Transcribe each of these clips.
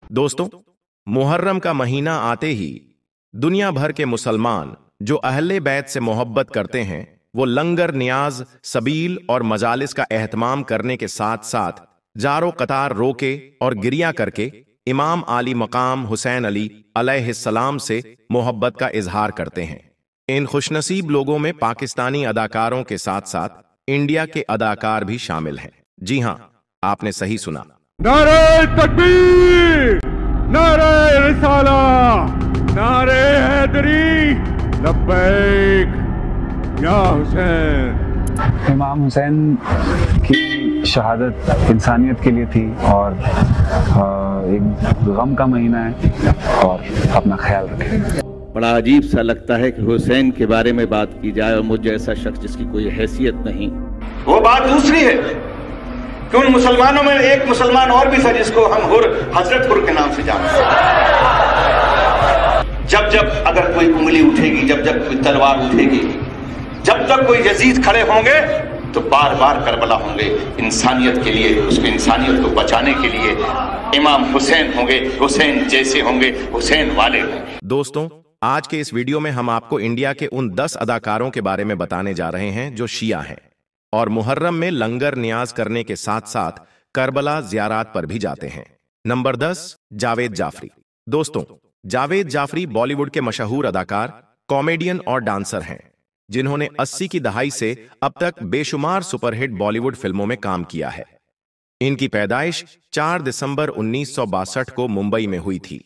दोस्तों, मुहर्रम का महीना आते ही दुनिया भर के मुसलमान जो अहले बैत से मोहब्बत करते हैं वो लंगर नियाज सबील और मजालिस का एहतमाम करने के साथ साथ जारो कतार रोके और गिरिया करके इमाम आली मकाम हुसैन अली अलैहिस्सलाम से मोहब्बत का इजहार करते हैं। इन खुशनसीब लोगों में पाकिस्तानी अदाकारों के साथ साथ इंडिया के अदाकार भी शामिल हैं। जी हां, आपने सही सुना। नारे तकबीर, नारे रिसाला, नारे हैदरी, लब्बैक या हुसैन। इमाम हुसैन की शहादत इंसानियत के लिए थी और एक गम का महीना है और अपना ख्याल रखें। बड़ा अजीब सा लगता है कि हुसैन के बारे में बात की जाए और मुझ जैसा शख्स जिसकी कोई हैसियत नहीं। वो बात दूसरी है कि उन मुसलमानों में एक मुसलमान और भी था जिसको हम हजरत हुर के नाम से जानते हैं। जब जब अगर कोई उंगली उठेगी, जब जब कोई तलवार उठेगी, जब तक कोई यजीद खड़े होंगे तो बार बार करबला होंगे। इंसानियत के लिए, उसकी इंसानियत को बचाने के लिए इमाम हुसैन होंगे, हुसैन जैसे होंगे, हुसैन वाले होंगे। दोस्तों, आज के इस वीडियो में हम आपको इंडिया के उन 10 अदाकारों के बारे में बताने जा रहे हैं जो शिया हैं और मुहर्रम में लंगर नियाज करने के साथ साथ करबला ज़ियारत पर भी जाते हैं। नंबर 10, जावेद जाफरी। दोस्तों, जावेद जाफरी बॉलीवुड के मशहूर अदाकार, कॉमेडियन और डांसर हैं जिन्होंने 80 की दहाई से अब तक बेशुमार सुपरहिट बॉलीवुड फिल्मों में काम किया है। इनकी पैदाइश 4 दिसंबर 1962 को मुंबई में हुई थी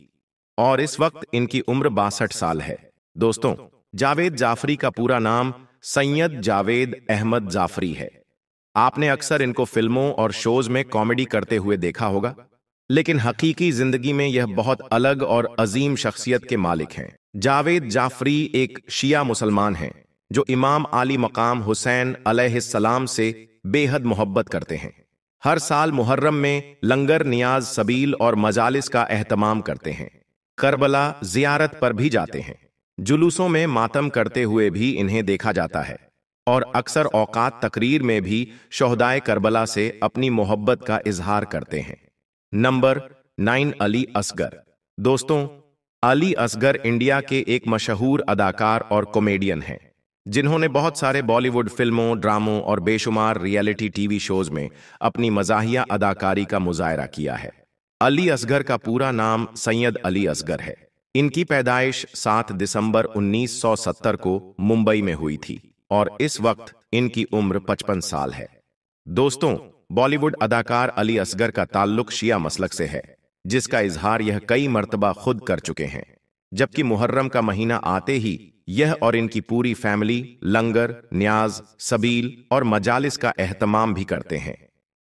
और इस वक्त इनकी उम्र 62 साल है। दोस्तों, जावेद जाफरी का पूरा नाम सैयद जावेद अहमद जाफरी है। आपने अक्सर इनको फिल्मों और शोज में कॉमेडी करते हुए देखा होगा, लेकिन हकीकी जिंदगी में यह बहुत अलग और अजीम शख्सियत के मालिक हैं। जावेद जाफरी एक शिया मुसलमान हैं जो इमाम आली मकाम हुसैन अलैहिस्सलाम से बेहद मोहब्बत करते हैं। हर साल मुहर्रम में लंगर नियाज सबील और मजालिस का एहतमाम करते हैं। करबला ज़ियारत पर भी जाते हैं। जुलूसों में मातम करते हुए भी इन्हें देखा जाता है और अक्सर औकात तकरीर में भी शोहदाए करबला से अपनी मोहब्बत का इजहार करते हैं। नंबर 9, अली असगर। दोस्तों, अली असगर इंडिया के एक मशहूर अदाकार और कॉमेडियन हैं जिन्होंने बहुत सारे बॉलीवुड फिल्मों, ड्रामों और बेशुमार रियलिटी टीवी शोज में अपनी मज़ाहिया अदाकारी का मुजाहरा किया है। अली असगर का पूरा नाम सैयद अली असगर है। इनकी पैदाइश 7 दिसंबर 1970 को मुंबई में हुई थी और इस वक्त इनकी उम्र 55 साल है। दोस्तों, बॉलीवुड अदाकार अली असगर का ताल्लुक शिया मसलक से है, जिसका इजहार यह कई मर्तबा खुद कर चुके हैं। जबकि मुहर्रम का महीना आते ही यह और इनकी पूरी फैमिली लंगर, न्याज, सबील और मजालिस का एहतमाम भी करते हैं।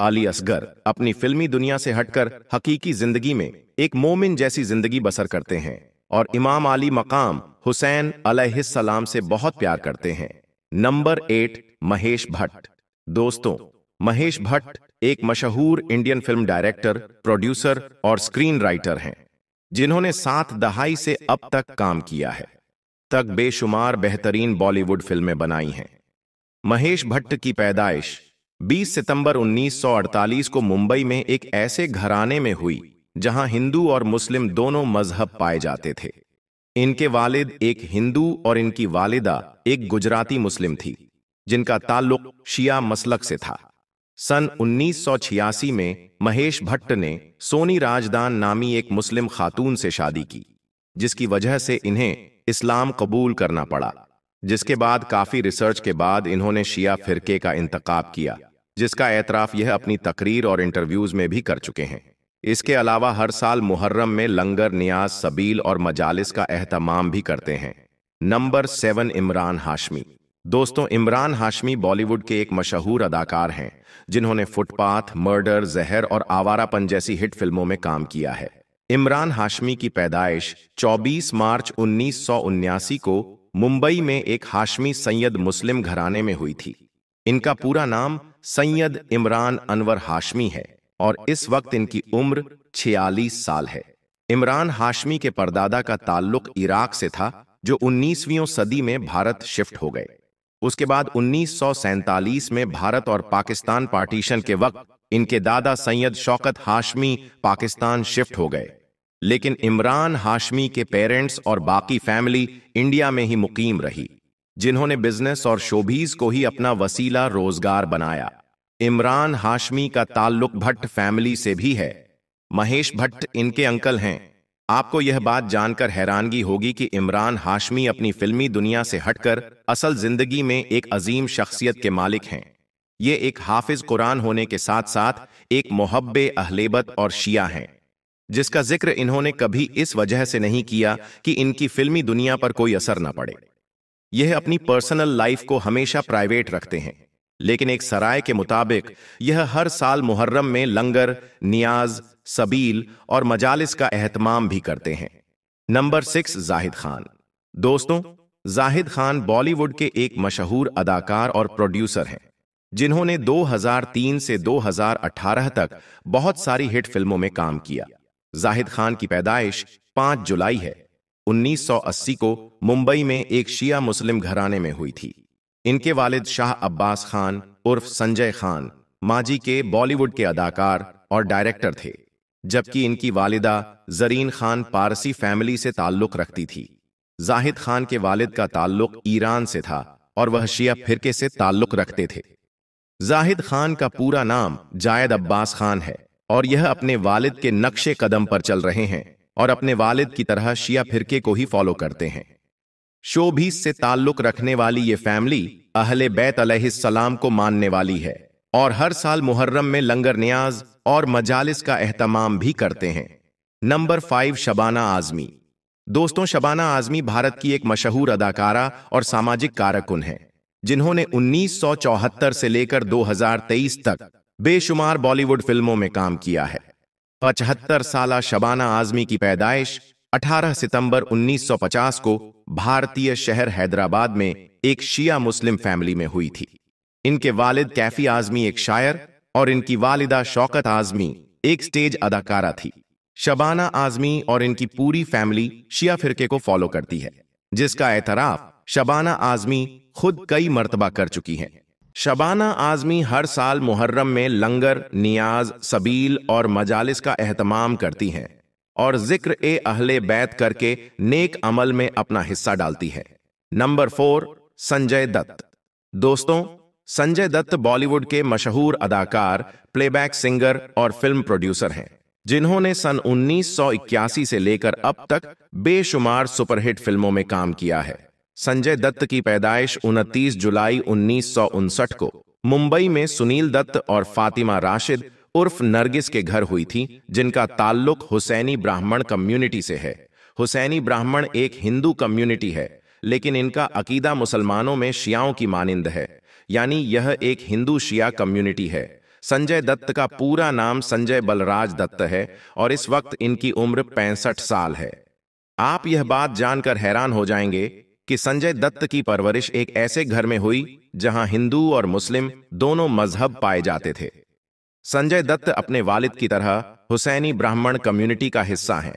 अली असगर अपनी फिल्मी दुनिया से हटकर हकीकी जिंदगी में एक मोमिन जैसी जिंदगी बसर करते हैं और इमाम आली मकाम हुसैन अलैहिस्सलाम से बहुत प्यार करते हैं। नंबर 8, महेश भट्ट। दोस्तों, महेश भट्ट एक मशहूर इंडियन फिल्म डायरेक्टर, प्रोड्यूसर और स्क्रीन राइटर हैं जिन्होंने 7 दहाई से अब तक काम किया है, तक बेशुमार बेहतरीन बॉलीवुड फिल्में बनाई हैं। महेश भट्ट की पैदाइश 20 सितंबर 1948 को मुंबई में एक ऐसे घराने में हुई जहां हिंदू और मुस्लिम दोनों मजहब पाए जाते थे। इनके वालिद एक हिंदू और इनकी वालिदा एक गुजराती मुस्लिम थी जिनका ताल्लुक शिया मसलक से था। सन 1986 में महेश भट्ट ने सोनी राजदान नामी एक मुस्लिम खातून से शादी की, जिसकी वजह से इन्हें इस्लाम कबूल करना पड़ा। जिसके बाद काफी रिसर्च के बाद इन्होंने शिया फिरके का इंतखाब किया, जिसका एतराफ यह अपनी तकरीर और इंटरव्यूज में भी कर चुके हैं। इसके अलावा हर साल मुहर्रम में लंगर, नियाज, सबील और मजालिस का एहतमाम भी करते हैं। नंबर 7, इमरान हाशमी। दोस्तों, इमरान हाशमी बॉलीवुड के एक मशहूर अदाकार हैं जिन्होंने फुटपाथ, मर्डर, जहर और आवारापन जैसी हिट फिल्मों में काम किया है। इमरान हाशमी की पैदाइश 24 मार्च 1979 को मुंबई में एक हाशमी सैयद मुस्लिम घराने में हुई थी। इनका पूरा नाम सैयद इमरान अनवर हाशमी है और इस वक्त इनकी उम्र 46 साल है। इमरान हाशमी के परदादा का ताल्लुक इराक से था जो 19वीं सदी में भारत शिफ्ट हो गए। उसके बाद 1947 में भारत और पाकिस्तान पार्टीशन के वक्त इनके दादा सैयद शौकत हाशमी पाकिस्तान शिफ्ट हो गए लेकिन इमरान हाशमी के पेरेंट्स और बाकी फैमिली इंडिया में ही मुकीम रही, जिन्होंने बिजनेस और शोबीज को ही अपना वसीला रोजगार बनाया। इमरान हाशमी का ताल्लुक भट्ट फैमिली से भी है। महेश भट्ट इनके अंकल हैं। आपको यह बात जानकर हैरानगी होगी कि इमरान हाशमी अपनी फिल्मी दुनिया से हटकर असल जिंदगी में एक अजीम शख्सियत के मालिक हैं। ये एक हाफिज कुरान होने के साथ साथ एक मुहब्बे अहलेबत और शिया हैं, जिसका जिक्र इन्होंने कभी इस वजह से नहीं किया कि इनकी फिल्मी दुनिया पर कोई असर न पड़े। यह अपनी पर्सनल लाइफ को हमेशा प्राइवेट रखते हैं, लेकिन एक सराय के मुताबिक यह हर साल मुहर्रम में लंगर, नियाज, सबील और मजालिस का एहतमाम भी करते हैं। नंबर 6, जाहिद खान। दोस्तों, जाहिद खान बॉलीवुड के एक मशहूर अदाकार और प्रोड्यूसर हैं, जिन्होंने 2003 से 2018 तक बहुत सारी हिट फिल्मों में काम किया। जाहिद खान की पैदाइश 5 जुलाई है 1980 को मुंबई में एक शिया मुस्लिम घराने में हुई थी। इनके वालिद शाह अब्बास खान उर्फ संजय खान माजी के बॉलीवुड के अदाकार और डायरेक्टर थे, जबकि इनकी वालिदा जरीन खान पारसी फैमिली से ताल्लुक रखती थी। जाहिद खान के वालिद का ताल्लुक ईरान से था और वह शिया फिरके से ताल्लुक रखते थे। जाहिद खान का पूरा नाम जायद अब्बास खान है और यह अपने वालिद के नक्शे कदम पर चल रहे हैं और अपने वालिद की तरह शिया फिरके को ही फॉलो करते हैं। शोबीज से ताल्लुक रखने वाली ये फैमिली अहले बैत अलैहिस्सलाम को मानने वाली है और हर साल मुहर्रम में लंगर नियाज और मजालिस का एहतमाम भी करते हैं। नंबर 5, शबाना आजमी। दोस्तों, शबाना आजमी भारत की एक मशहूर अदाकारा और सामाजिक कारकुन है, जिन्होंने 1974 से लेकर 2023 तक बेशुमार बॉलीवुड फिल्मों में काम किया है। 75 साला शबाना आजमी की पैदाइश 18 सितंबर 1950 को भारतीय शहर हैदराबाद में एक शिया मुस्लिम फैमिली में हुई थी। इनके वालिद कैफी आजमी एक शायर और इनकी वालिदा शौकत आजमी एक स्टेज अदाकारा थी। शबाना आजमी और इनकी पूरी फैमिली शिया फिरके को फॉलो करती है, जिसका एतराफ शबाना आजमी खुद कई मर्तबा कर चुकी हैं। शबाना आजमी हर साल मुहर्रम में लंगर, नियाज, सबील और मजालिस का एहतमाम करती हैं और जिक्र ए अहले बैत करके नेक अमल में अपना हिस्सा डालती है। नंबर 4, संजय दत्त। दोस्तों, संजय दत्त बॉलीवुड के मशहूर अदाकार, प्लेबैक सिंगर और फिल्म प्रोड्यूसर हैं, जिन्होंने सन 1981 से लेकर अब तक बेशुमार सुपरहिट फिल्मों में काम किया है। संजय दत्त की पैदाइश 29 जुलाई 1959 को मुंबई में सुनील दत्त और फातिमा राशिद उर्फ नरगिस के घर हुई थी, जिनका ताल्लुक हुसैनी ब्राह्मण कम्युनिटी से है। हुसैनी ब्राह्मण एक हिंदू कम्युनिटी है, लेकिन इनका अकीदा मुसलमानों में शियाओं की मानिंद है, यानी यह एक हिंदू शिया कम्युनिटी है। संजय दत्त का पूरा नाम संजय बलराज दत्त है और इस वक्त इनकी उम्र 65 साल है। आप यह बात जानकर हैरान हो जाएंगे कि संजय दत्त की परवरिश एक ऐसे घर में हुई जहां हिंदू और मुस्लिम दोनों मजहब पाए जाते थे। संजय दत्त अपने वालिद की तरह हुसैनी ब्राह्मण कम्युनिटी का हिस्सा हैं।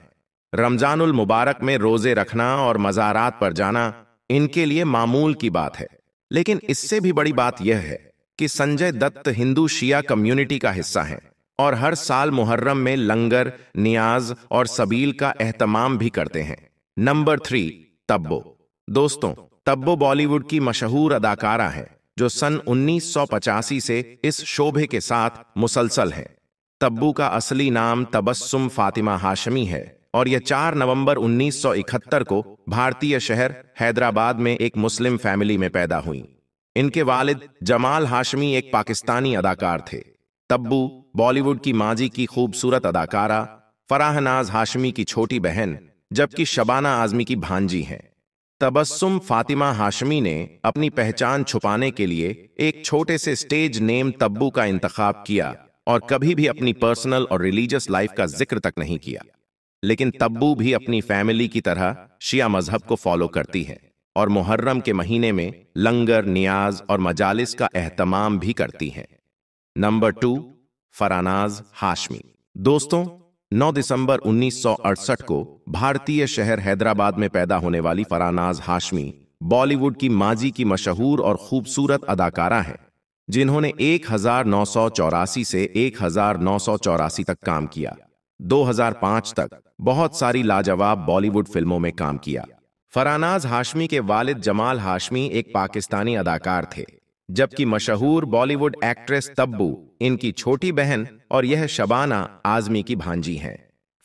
रमजानुल मुबारक में रोजे रखना और मज़ारात पर जाना इनके लिए मामूल की बात है, लेकिन इससे भी बड़ी बात यह है कि संजय दत्त हिंदू शिया कम्युनिटी का हिस्सा हैं और हर साल मुहर्रम में लंगर, नियाज और सबील का एहतमाम भी करते हैं। नंबर 3, तब्बो। दोस्तों, तब्बो बॉलीवुड की मशहूर अदाकारा है जो सन 1985 से इस शोबे के साथ मुसलसल है। तब्बू का असली नाम तबस्सुम फातिमा हाशमी है और यह 4 नवंबर 1971 को भारतीय शहर हैदराबाद में एक मुस्लिम फैमिली में पैदा हुई। इनके वालिद जमाल हाशमी एक पाकिस्तानी अदाकार थे। तब्बू बॉलीवुड की माजी की खूबसूरत अदाकारा फराहनाज हाशमी की छोटी बहन, जबकि शबाना आजमी की भांजी हैं। तबस्सुम फातिमा हाशमी ने अपनी पहचान छुपाने के लिए एक छोटे से स्टेज नेम तब्बू का इंतखाब किया और कभी भी अपनी पर्सनल और रिलीजियस लाइफ का जिक्र तक नहीं किया। लेकिन तब्बू भी अपनी फैमिली की तरह शिया मजहब को फॉलो करती है और मुहर्रम के महीने में लंगर, नियाज और मजालिस का एहतमाम भी करती हैं। नंबर 2, फरानाज हाशमी। दोस्तों, 9 दिसंबर 1968 को भारतीय शहर हैदराबाद में पैदा होने वाली फरानाज हाशमी बॉलीवुड की माजी की मशहूर और खूबसूरत अदाकारा हैं, जिन्होंने 1984 से 1984 तक काम किया। 2005 तक बहुत सारी लाजवाब बॉलीवुड फिल्मों में काम किया। फरहानाज हाशमी के वालिद जमाल हाशमी एक पाकिस्तानी अदाकार थे, जबकि मशहूर बॉलीवुड एक्ट्रेस तब्बू इनकी छोटी बहन और यह शबाना आजमी की भांजी हैं।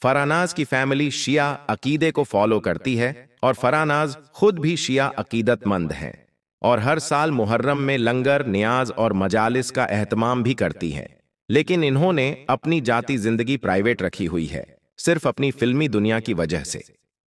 फरहानाज की फैमिली शिया अकीदे को फॉलो करती है और फरहानाज खुद भी शिया अकीदतमंद हैं और हर साल मुहर्रम में लंगर, नियाज और मजालिस का एहतमाम भी करती है। लेकिन इन्होंने अपनी जाती जिंदगी प्राइवेट रखी हुई है, सिर्फ अपनी फिल्मी दुनिया की वजह से।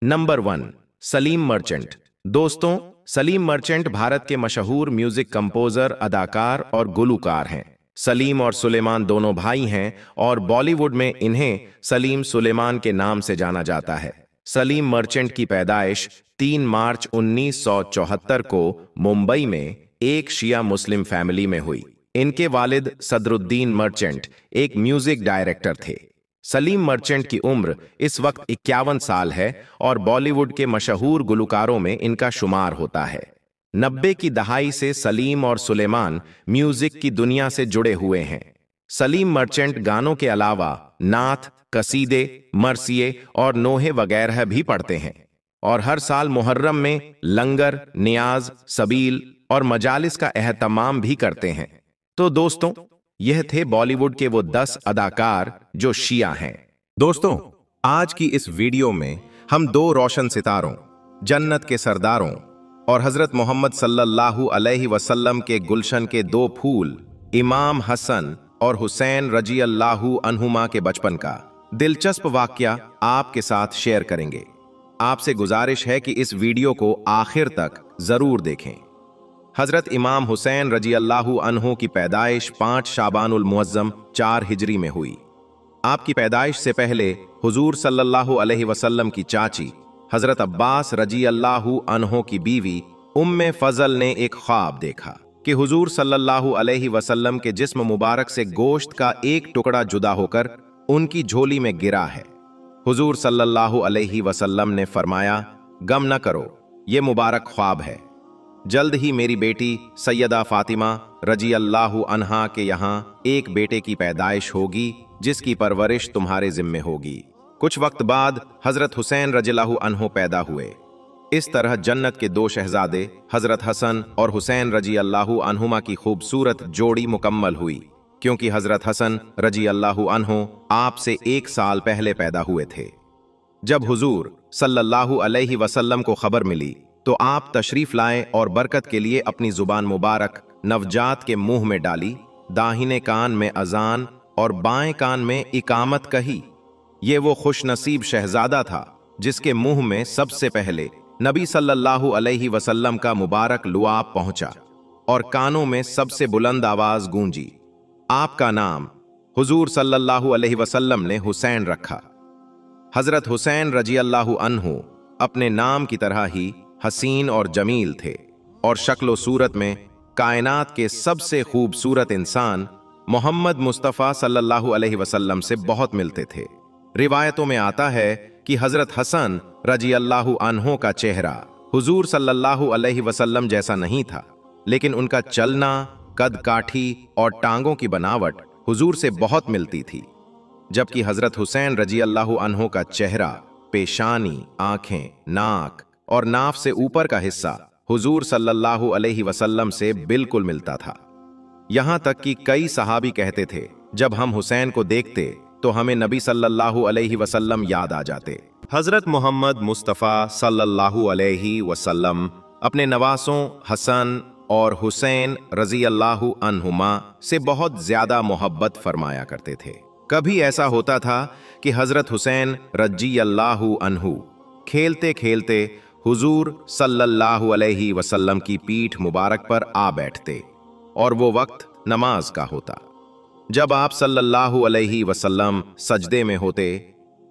Number 1, Salim merchant. दोस्तों, सलीम मर्चेंट भारत के मशहूर म्यूजिक कंपोजर, अदाकार और गुलूकार हैं। सलीम और सुलेमान दोनों भाई हैं और बॉलीवुड में इन्हें सलीम सुलेमान के नाम से जाना जाता है। सलीम मर्चेंट की पैदाइश 3 मार्च 1974 को मुंबई में एक शिया मुस्लिम फैमिली में हुई। इनके वालिद सदरुद्दीन मर्चेंट एक म्यूजिक डायरेक्टर थे। सलीम मर्चेंट की उम्र इस वक्त 51 साल है और बॉलीवुड के मशहूर गुलकारों में इनका शुमार होता है। 90 की दहाई से सलीम और सुलेमान म्यूजिक की दुनिया से जुड़े हुए हैं। सलीम मर्चेंट गानों के अलावा नात, कसीदे, मरसिये और नोहे वगैरह भी पढ़ते हैं और हर साल मुहर्रम में लंगर, नियाज, सबील और मजालिस का एहतमाम भी करते हैं। तो दोस्तों, यह थे बॉलीवुड के वो 10 अदाकार जो शिया हैं। दोस्तों, आज की इस वीडियो में हम 2 रोशन सितारों, जन्नत के सरदारों और हजरत मोहम्मद सल्लल्लाहु अलैहि वसल्लम के गुलशन के 2 फूल इमाम हसन और हुसैन रजी अल्लाहु अन्हुमा के बचपन का दिलचस्प वाकया आपके साथ शेयर करेंगे। आपसे गुजारिश है कि इस वीडियो को आखिर तक जरूर देखें। हजरत इमाम हुसैन रजी अल्लाहु अन्हु की पैदाइश 5 शाबानुल मुअज्जम 4 हिजरी में हुई। आपकी पैदाइश से पहले हुजूर सल्लल्लाहु अलैहि वसल्लम की चाची हजरत अब्बास रजी अल्लाहु अन्हु की बीवी उम्मे फजल ने एक ख्वाब देखा कि हुजूर सल्लल्लाहु अलैहि वसल्लम के जिस्म मुबारक से गोश्त का एक टुकड़ा जुदा होकर उनकी झोली में गिरा है। हुजूर सल्लल्लाहु अलैहि वसल्लम ने फरमाया, गम न करो, ये मुबारक ख्वाब है। जल्द ही मेरी बेटी सैयदा फातिमा रजी अल्लाहु अन्हा के यहाँ एक बेटे की पैदाइश होगी जिसकी परवरिश तुम्हारे जिम्मे होगी। कुछ वक्त बाद हजरत हुसैन रज़ियल्लाहु अन्हु पैदा हुए। इस तरह जन्नत के 2 शहजादे हजरत हसन और हुसैन रजी अल्लाहु अन्हुमा की खूबसूरत जोड़ी मुकम्मल हुई, क्योंकि हजरत हसन रजी अल्लाहु अन्हु आपसे 1 साल पहले पैदा हुए थे। जब हुजूर सल्लल्लाहु अलैहि वसल्लम को खबर मिली तो आप तशरीफ लाए और बरकत के लिए अपनी जुबान मुबारक नवजात के मुंह में डाली, दाहिने कान में अजान और बाएं कान में इकामत कही। ये वो खुशनसीब शहजादा था जिसके मुंह में सबसे पहले नबी सल्लल्लाहु अलैहि वसल्लम का मुबारक लुआब पहुंचा और कानों में सबसे बुलंद आवाज गूंजी। आपका नाम हुजूर सल्लल्लाहु अलैहि वसल्लम ने हुसैन रखा। हजरत हुसैन रजी अल्लाहु अन्हु अपने नाम की तरह ही हसीन और जमील थे और शक्ल सूरत में कायनात के सबसे खूबसूरत इंसान मोहम्मद मुस्तफ़ा सल्लल्लाहु अलैहि वसल्लम से बहुत मिलते थे। रिवायतों में आता है कि हजरत हसन रजी अल्लाहु अन्हु का चेहरा हुजूर सल्लल्लाहु अलैहि वसल्लम जैसा नहीं था, लेकिन उनका चलना, कद काठी और टांगों की बनावट हुजूर से बहुत मिलती थी। जबकि हजरत हुसैन रजी अल्लाहु अन्हु का चेहरा, पेशानी, आंखें, नाक और नाफ से ऊपर का हिस्सा हुजूर सल्लल्लाहु अलैहि वसल्लम से बिल्कुल मिलता था। यहां तक कि कई सहाबी कहते थे, जब हम हुसैन को देखते तो हमें नबी सल्लल्लाहु अलैहि वसल्लम याद आ जाते। हजरत मोहम्मद मुस्तफ़ा सल्लल्लाहु अलैहि वसल्लम अपने नवासों हसन और हुसैन रजी अल्लाहु अन्हुमा से बहुत ज्यादा मोहब्बत फरमाया करते थे। कभी ऐसा होता था कि हजरत हुसैन रजी अल्लाहु अन्हु खेलते खेलते हुजूर सल्लल्लाहु अलैहि वसल्लम की पीठ मुबारक पर आ बैठते और वो वक्त नमाज का होता, जब आप सल्लल्लाहु अलैहि वसल्लम सजदे में होते।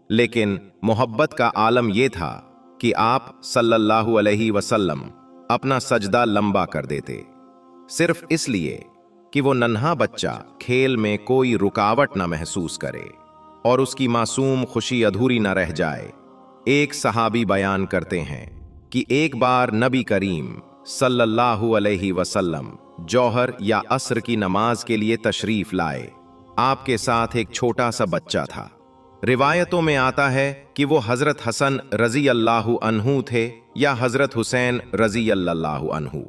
लेकिन मोहब्बत का आलम यह था कि आप सल्लल्लाहु अलैहि वसल्लम अपना सजदा लंबा कर देते, सिर्फ इसलिए कि वो नन्हा बच्चा खेल में कोई रुकावट न महसूस करे और उसकी मासूम खुशी अधूरी न रह जाए। एक सहाबी बयान करते हैं कि एक बार नबी करीम सल्लल्लाहु अलैहि वसल्लम जौहर या असर की नमाज के लिए तशरीफ लाए। आपके साथ एक छोटा सा बच्चा था। रिवायतों में आता है कि वो हजरत हसन रजी अल्लाहु अन्हु थे या हजरत हुसैन रजी अल्लाहु अन्हु।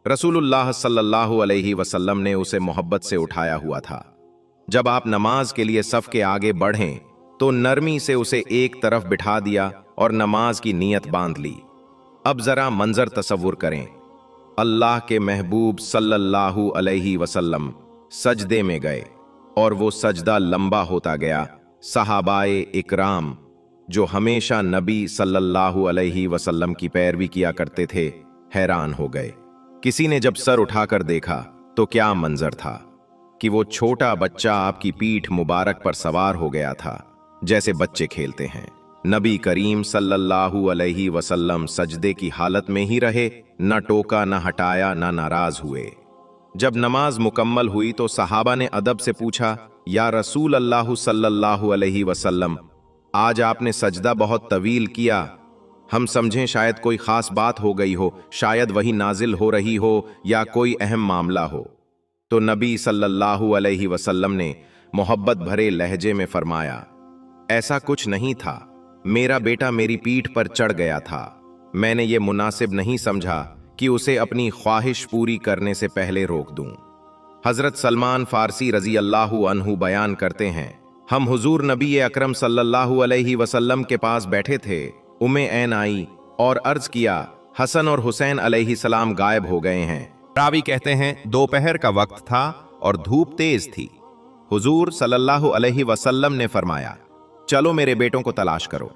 रसूलुल्लाह सल्लल्लाहु अलैहि वसल्लम ने उसे मोहब्बत से उठाया हुआ था। जब आप नमाज के लिए सफ के आगे बढ़ें तो नरमी से उसे एक तरफ बिठा दिया और नमाज की नीयत बांध ली। अब जरा मंजर तसव्वुर करें, अल्लाह के महबूब सल्लल्लाहु अलैहि वसल्लम सजदे में गए और वो सजदा लंबा होता गया। सहाबाए इकराम जो हमेशा नबी सल्लल्लाहु अलैहि वसल्लम की पैरवी किया करते थे हैरान हो गए। किसी ने जब सर उठाकर देखा तो क्या मंजर था कि वो छोटा बच्चा आपकी पीठ मुबारक पर सवार हो गया था, जैसे बच्चे खेलते हैं। नबी करीम सल्लल्लाहु अलैहि वसल्लम सजदे की हालत में ही रहे, न टोका, न हटाया, न नाराज हुए। जब नमाज मुकम्मल हुई तो सहाबा ने अदब से पूछा, या रसूल अल्लाह सल्लल्लाहु अलैहि वसल्लम, आज आपने सजदा बहुत तवील किया। हम समझें शायद कोई खास बात हो गई हो, शायद वही नाजिल हो रही हो या कोई अहम मामला हो। तो नबी सल्लल्लाहु अलैहि वसल्लम ने मोहब्बत भरे लहजे में फरमाया, ऐसा कुछ नहीं था, मेरा बेटा मेरी पीठ पर चढ़ गया था। मैंने ये मुनासिब नहीं समझा कि उसे अपनी ख्वाहिश पूरी करने से पहले रोक दूं। हजरत सलमान फारसी रजी अल्लाहु अन्हु बयान करते हैं, हम हुजूर नबी अकरम सल्लल्लाहु अलैहि वसल्लम के पास बैठे थे। उम्मे ऐन आई और अर्ज किया, हसन और हुसैन अलैहि सलाम गायब हो गए हैं। रावी कहते हैं दोपहर का वक्त था और धूप तेज थी। हुजूर सल्लल्लाहु अलैहि वसल्लम ने फरमाया, चलो मेरे बेटों को तलाश करो।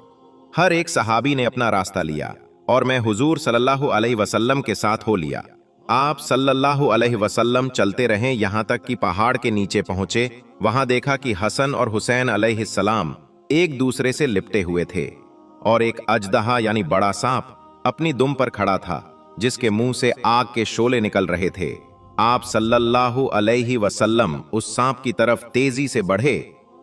हर एक सहाबी ने अपना रास्ता लिया और मैं हुजूर सल्लल्लाहु अलैहि वसल्लम के साथ हो लिया। आप सल्लल्लाहु अलैहि वसल्लम चलते रहे, यहां तक कि पहाड़ के नीचे पहुंचे। वहां देखा कि हसन और हुसैन अलैहिस्सलाम एक दूसरे से लिपटे हुए थे और एक अजदहा यानी बड़ा सांप अपनी दुम पर खड़ा था, जिसके मुंह से आग के शोले निकल रहे थे। आप सल्लल्लाहु अलैहि वसल्लम उस सांप की तरफ तेजी से बढ़े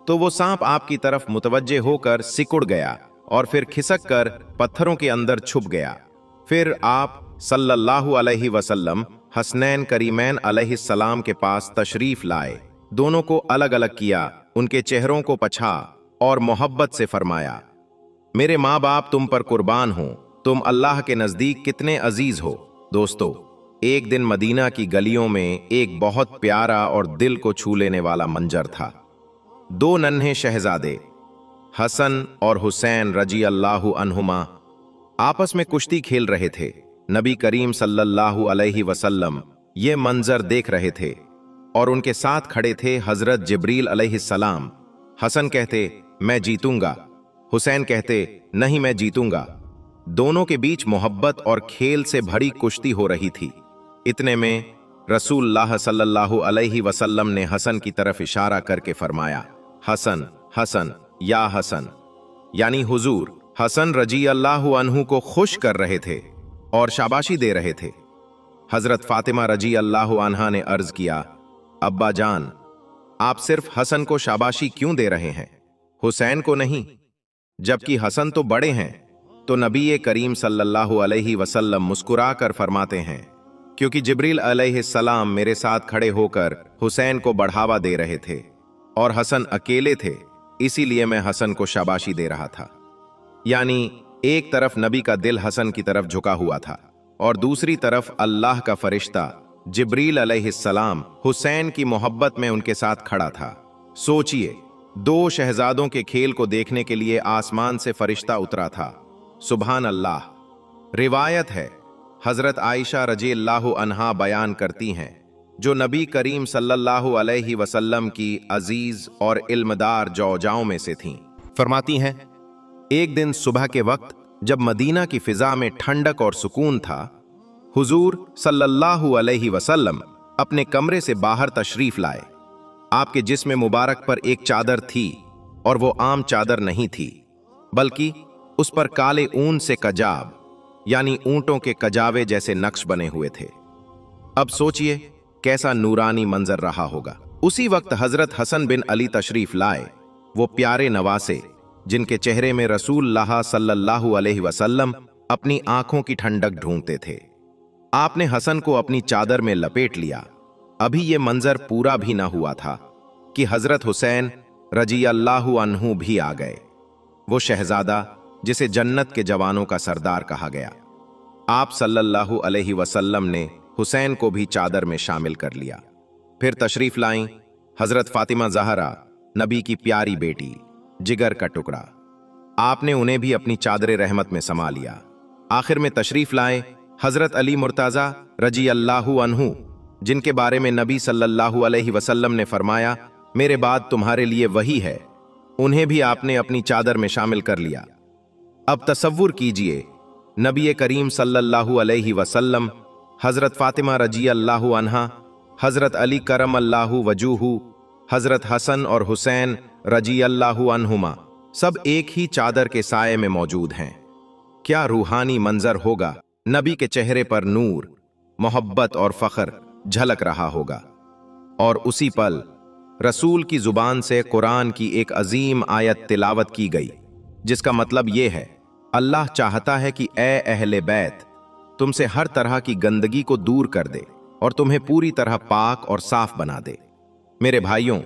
तो वो सांप आपकी तरफ मुतवज्जे होकर सिकुड़ गया और फिर खिसक कर पत्थरों के अंदर छुप गया। फिर आप सल्लल्लाहु अलैहि वसल्लम हसनैन करीमैन अलैहिस्सलाम के पास तशरीफ लाए। दोनों को अलग अलग किया, उनके चेहरों को पछा और मोहब्बत से फरमाया, मेरे माँ बाप तुम पर कुर्बान हो, तुम अल्लाह के नजदीक कितने अजीज हो। दोस्तों, एक दिन मदीना की गलियों में एक बहुत प्यारा और दिल को छू लेने वाला मंजर था। दो नन्हे शहजादे हसन और हुसैन रजी अल्लाहु अन्हुमा आपस में कुश्ती खेल रहे थे। नबी करीम सल्लल्लाहु अलैहि वसल्लम ये मंजर देख रहे थे और उनके साथ खड़े थे हजरत जिब्रील अलैहिस्सलाम। हसन कहते, मैं जीतूंगा। हुसैन कहते, नहीं मैं जीतूंगा। दोनों के बीच मोहब्बत और खेल से भरी कुश्ती हो रही थी। इतने में रसूलुल्लाह सल्लल्लाहु अलैहि वसल्लम ने हसन की तरफ इशारा करके फरमाया, हसन हसन या हसन, यानी हुजूर हसन रजी अल्लाहु अन्हु को खुश कर रहे थे और शाबाशी दे रहे थे। हजरत फातिमा रजी अल्लाहु अन्हा ने अर्ज किया, अब्बा जान, आप सिर्फ हसन को शाबाशी क्यों दे रहे हैं, हुसैन को नहीं? जबकि हसन तो बड़े हैं। तो नबी करीम सल्लल्लाहु अलैहि वसल्लम मुस्कुरा कर फरमाते हैं, क्योंकि जिब्रील अलैहिस्सलाम मेरे साथ खड़े होकर हुसैन को बढ़ावा दे रहे थे और हसन अकेले थे, इसीलिए मैं हसन को शाबाशी दे रहा था। यानी एक तरफ नबी का दिल हसन की तरफ झुका हुआ था और दूसरी तरफ अल्लाह का फरिश्ता जिब्रील अलैहिस्सलाम हुसैन की मोहब्बत में उनके साथ खड़ा था। सोचिए, दो शहजादों के खेल को देखने के लिए आसमान से फरिश्ता उतरा था। सुभान अल्लाह। रिवायत है, हजरत आयशा रज़ियल्लाहु अन्हा बयान करती हैं, जो नबी करीम सल्लल्लाहु अलैहि वसल्लम की अजीज और इल्मदार जौजाओं में से थीं। फरमाती हैं, एक दिन सुबह के वक्त जब मदीना की फिजा में ठंडक और सुकून था, हुजूर सल्लल्लाहु अलैहि वसल्लम अपने कमरे से बाहर तशरीफ लाए। आपके जिस्म मुबारक पर एक चादर थी और वो आम चादर नहीं थी, बल्कि उस पर काले ऊन से कजाब यानी ऊंटों के कजावे जैसे नक्श बने हुए थे। अब सोचिए कैसा नूरानी मंजर रहा होगा। उसी वक्त हजरत हसन बिन अली तशरीफ लाए, वो प्यारे नवासे जिनके चेहरे में रसूलुल्लाह सल्लल्लाहु अलैहि वसल्लम अपनी आंखों की ठंडक ढूंढते थे। आपने हसन को अपनी चादर में लपेट लिया। अभी ये मंजर पूरा भी ना हुआ था कि हजरत हुसैन रजी अल्लाहु अन्हु भी आ गए, वो शहजादा जिसे जन्नत के जवानों का सरदार कहा गया। आप सल्लल्लाहु अलैहि वसल्लम ने हुसैन को भी चादर में शामिल कर लिया। फिर तशरीफ लाईं हजरत फातिमा ज़हरा, नबी की प्यारी बेटी, जिगर का टुकड़ा। आपने उन्हें भी अपनी चादर रहमत में समा लिया। आखिर में तशरीफ लाए हजरत अली मुर्ताज़ा रजी अल्लाहु अन्हु, जिनके बारे में नबी सल्लल्लाहु अलैहि वसल्लम ने फरमाया, मेरे बाद तुम्हारे लिए वही है। उन्हें भी आपने अपनी चादर में शामिल कर लिया। अब तसव्वुर कीजिए, नबी करीम सल्लल्लाहु अलैहि वसल्लम, हजरत फातिमा रजी अल्लाहु अन्हा, हजरत अली करम अल्लाहु वजूहु, हजरत हसन और हुसैन रजी अल्लाहु अन्हुमा सब एक ही चादर के साये में मौजूद हैं। क्या रूहानी मंजर होगा। नबी के चेहरे पर नूर, मोहब्बत और फख्र झलक रहा होगा। और उसी पल रसूल की जुबान से कुरान की एक अजीम आयत तिलावत की गई, जिसका मतलब यह है, अल्लाह चाहता है कि ए अहले बैत, तुमसे हर तरह की गंदगी को दूर कर दे और तुम्हें पूरी तरह पाक और साफ बना दे। मेरे भाइयों,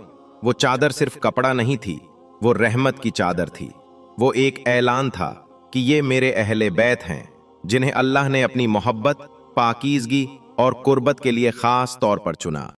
वो चादर सिर्फ कपड़ा नहीं थी, वो रहमत की चादर थी। वो एक ऐलान था कि ये मेरे अहले बैत हैं, जिन्हें अल्लाह ने अपनी मोहब्बत, पाकीज़गी और कुर्बत के लिए खास तौर पर चुना।